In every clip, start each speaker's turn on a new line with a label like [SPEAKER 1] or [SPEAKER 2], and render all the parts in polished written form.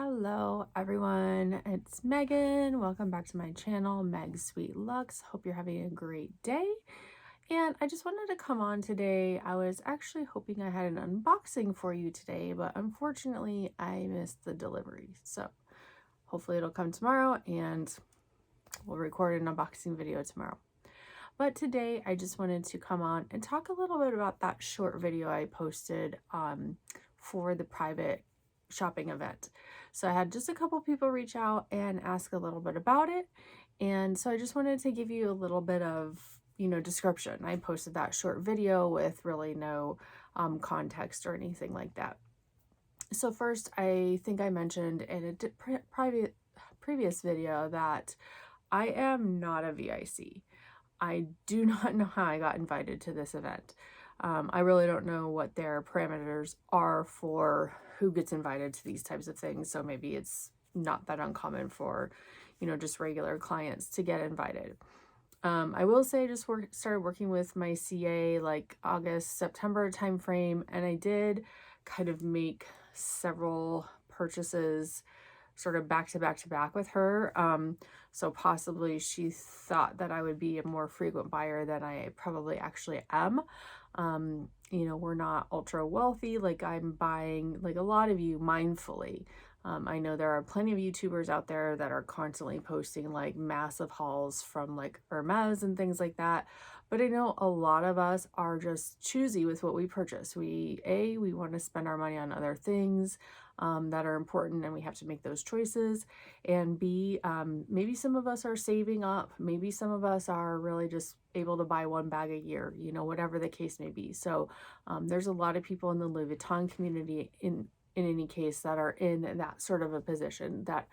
[SPEAKER 1] Hello everyone, it's Megan. Welcome back to my channel, Meg's Sweet Lux. Hope you're having a great day. And I just wanted to come on today. I was actually hoping I had an unboxing for you today, but unfortunately I missed the delivery. So hopefully it'll come tomorrow and we'll record an unboxing video tomorrow. But today I just wanted to come on and talk a little bit about that short video I posted for the private shopping event. So I had just a couple people reach out and ask a little bit about it. And so I just wanted to give you a little bit of, description. I posted that short video with really no context or anything like that. So first, I think I mentioned in a previous video that I am not a VIC. I do not know how I got invited to this event. I really don't know what their parameters are for who gets invited to these types of things. So maybe it's not that uncommon for, just regular clients to get invited. I will say I just started working with my CA like August, September timeframe, and I did kind of make several purchases sort of back to back with her. So possibly she thought that I would be a more frequent buyer than I probably actually am. We're not ultra wealthy. Like I'm buying, like a lot of you, mindfully. I know there are plenty of YouTubers out there that are constantly posting like massive hauls from like Hermes and things like that. But I know a lot of us are just choosy with what we purchase. We want to spend our money on other things that are important, and we have to make those choices. And B, maybe some of us are saving up. Maybe some of us are really just able to buy one bag a year, whatever the case may be. So there's a lot of people in the Louis Vuitton community in any case that are in that sort of a position that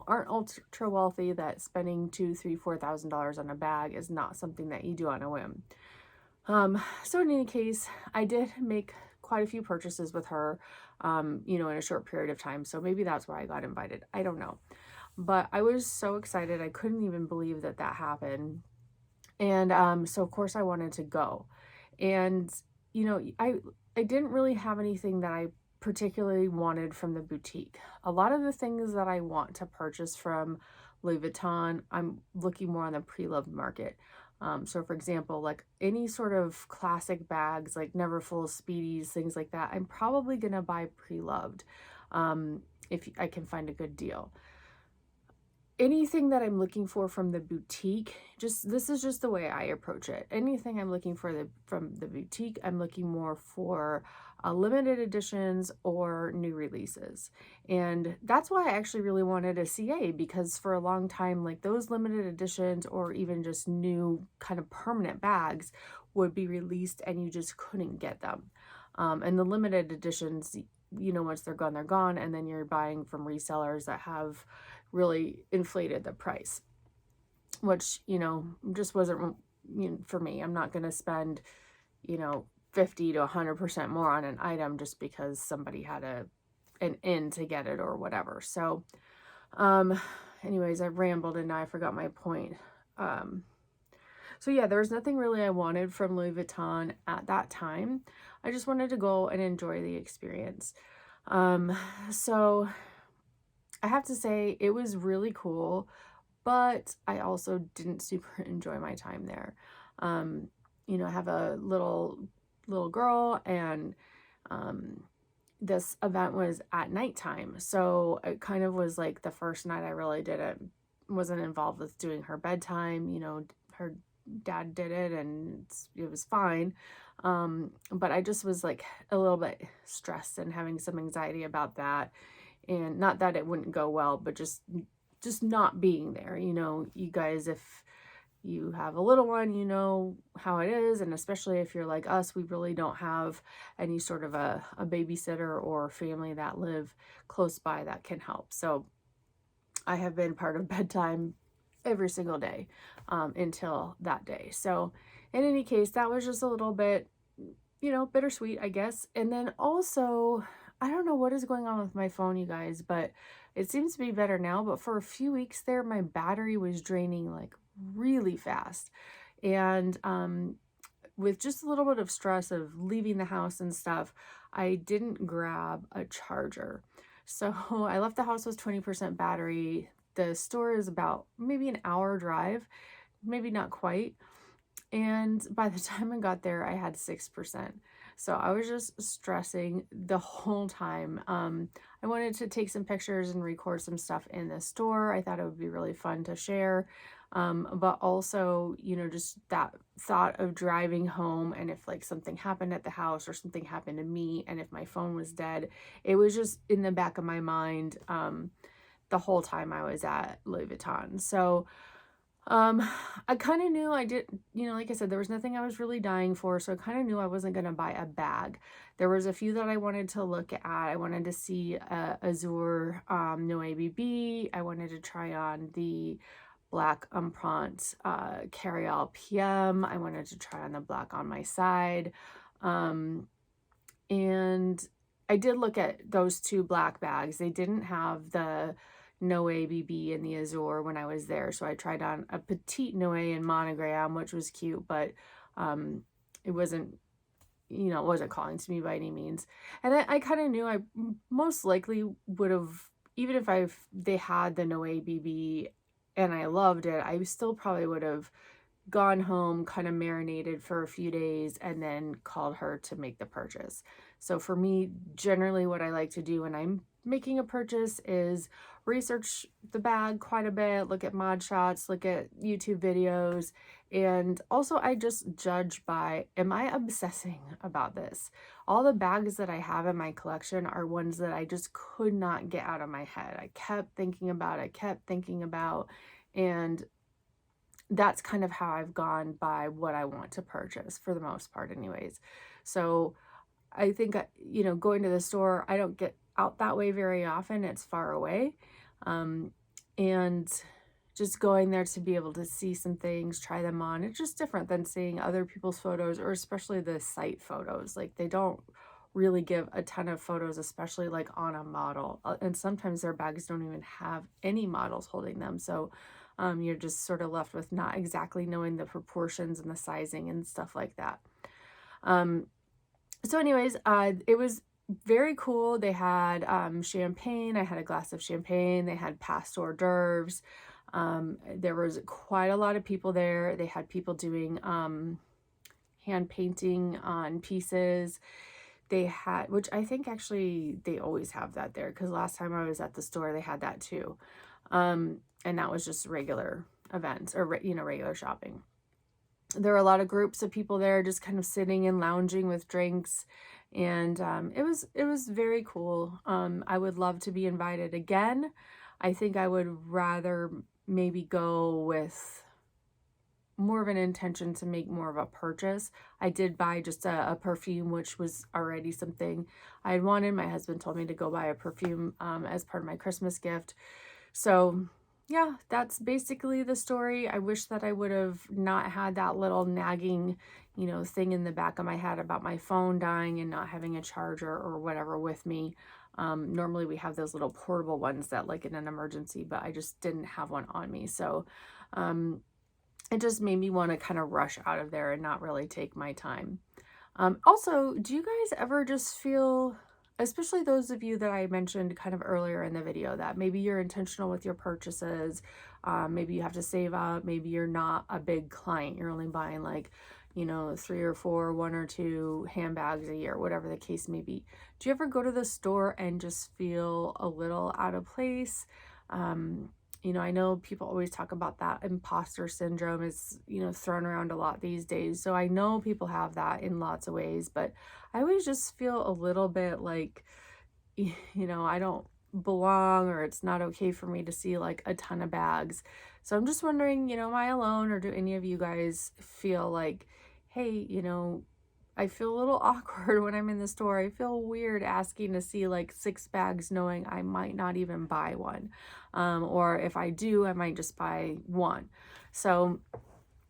[SPEAKER 1] aren't ultra wealthy, that spending $2,000, $3,000, $4,000 on a bag is not something that you do on a whim. So in any case, I did make quite a few purchases with her, in a short period of time. So maybe that's why I got invited. I don't know. But I was so excited. I couldn't even believe that happened. And so of course I wanted to go. And, I didn't really have anything that I particularly wanted from the boutique. A lot of the things that I want to purchase from Louis Vuitton, I'm looking more on the pre-loved market. So for example, like any sort of classic bags, like Neverfull, Speedies, things like that, I'm probably going to buy pre-loved if I can find a good deal. Anything that I'm looking for from the boutique, this is just the way I approach it. Anything I'm looking for from the boutique, I'm looking more for limited editions or new releases. And that's why I actually really wanted a CA, because for a long time, like those limited editions or even just new kind of permanent bags would be released and you just couldn't get them. And the limited editions, once they're gone, and then you're buying from resellers that have really inflated the price, which, just wasn't, for me. I'm not going to spend, 50 to 100% more on an item just because somebody had an in to get it or whatever. So, anyways, I rambled and now I forgot my point. So yeah, there was nothing really I wanted from Louis Vuitton at that time. I just wanted to go and enjoy the experience. So I have to say it was really cool, but I also didn't super enjoy my time there. I have a little girl, and this event was at nighttime. So it kind of was like the first night I really wasn't involved with doing her bedtime. Her dad did it and it was fine. But I just was like a little bit stressed and having some anxiety about that. And not that it wouldn't go well, but just not being there. You guys, if you have a little one, you know how it is. And especially if you're like us, we really don't have any sort of a babysitter or family that live close by that can help. So I have been part of bedtime every single day until that day. So in any case, that was just a little bit, bittersweet, I guess. And then also, I don't know what is going on with my phone, you guys, but it seems to be better now. But for a few weeks there, my battery was draining like really fast. And with just a little bit of stress of leaving the house and stuff, I didn't grab a charger. So I left the house with 20% battery. The store is about maybe an hour drive, maybe not quite. And by the time I got there, I had 6%. So I was just stressing the whole time. I wanted to take some pictures and record some stuff in the store. I thought it would be really fun to share. But also, just that thought of driving home, and if like something happened at the house or something happened to me, and if my phone was dead, it was just in the back of my mind the whole time I was at Louis Vuitton. So I kind of knew I did, like I said, there was nothing I was really dying for. So I kind of knew I wasn't going to buy a bag. There was a few that I wanted to look at. I wanted to see Azure No ABB. I wanted to try on the black Empreinte Carryall PM. I wanted to try on the black On My Side. And I did look at those two black bags. They didn't have the Noe ABB in the Azure when I was there. So I tried on a petite Noe in monogram, which was cute, but it wasn't, it wasn't calling to me by any means. And I kind of knew I most likely would have, even if they had the Noe ABB and I loved it, I still probably would have gone home, kind of marinated for a few days, and then called her to make the purchase. So for me, generally what I like to do when I'm making a purchase is research the bag quite a bit, look at mod shots, look at YouTube videos, and also I just judge by, am I obsessing about this? All the bags that I have in my collection are ones that I just could not get out of my head. I kept thinking about, and that's kind of how I've gone by what I want to purchase for the most part anyways. So I think, going to the store, I don't get out that way very often. It's far away. And just going there to be able to see some things, try them on, it's just different than seeing other people's photos, or especially the site photos. Like, they don't really give a ton of photos, especially like on a model. And sometimes their bags don't even have any models holding them. So you're just sort of left with not exactly knowing the proportions and the sizing and stuff like that. So anyways, it was very cool. They had champagne. I had a glass of champagne. They had past hors d'oeuvres. There was quite a lot of people there. They had people doing hand painting on pieces. They had, which I think actually they always have that there, because last time I was at the store, they had that too. And that was just regular events, or, regular shopping. There were a lot of groups of people there just kind of sitting and lounging with drinks. And it was very cool. I would love to be invited again. I think I would rather maybe go with more of an intention to make more of a purchase. I did buy just a perfume, which was already something I had wanted. My husband told me to go buy a perfume as part of my Christmas gift. So yeah, that's basically the story. I wish that I would have not had that little nagging, thing in the back of my head about my phone dying and not having a charger or whatever with me. Normally we have those little portable ones that, like, in an emergency, but I just didn't have one on me. So it just made me want to kind of rush out of there and not really take my time. Also, do you guys ever just feel, especially those of you that I mentioned kind of earlier in the video, that maybe you're intentional with your purchases, maybe you have to save up, maybe you're not a big client, you're only buying like, 3 or 4, 1 or 2 handbags a year, whatever the case may be. Do you ever go to the store and just feel a little out of place? I know people always talk about that imposter syndrome is, thrown around a lot these days. So I know people have that in lots of ways, but I always just feel a little bit like, I don't belong, or it's not okay for me to see like a ton of bags. So I'm just wondering, am I alone, or do any of you guys feel like, hey, I feel a little awkward when I'm in the store. I feel weird asking to see like 6 bags knowing I might not even buy one. Or if I do, I might just buy one. So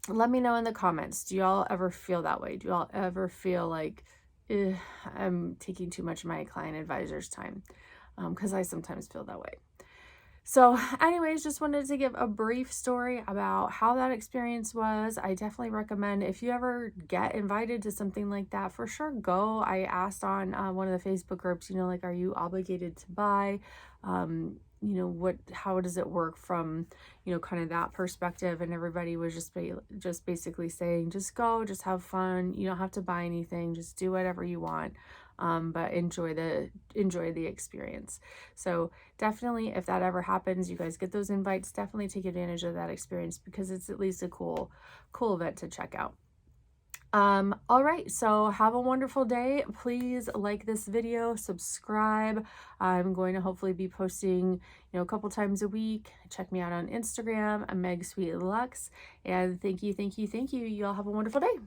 [SPEAKER 1] let me know in the comments. Do y'all ever feel that way? Do y'all ever feel like I'm taking too much of my client advisor's time? Because I sometimes feel that way. So anyways, just wanted to give a brief story about how that experience was. I definitely recommend if you ever get invited to something like that, for sure go. I asked on one of the Facebook groups, like, are you obligated to buy? How does it work from, kind of that perspective? And everybody was just basically saying, just go, just have fun. You don't have to buy anything, just do whatever you want. But enjoy the experience. So definitely, if that ever happens, you guys get those invites, definitely take advantage of that experience because it's at least a cool event to check out. All right, so have a wonderful day. Please like this video, subscribe. I'm going to hopefully be posting, a couple times a week. Check me out on Instagram, Meg Sweet Luxe. And thank you. You all have a wonderful day.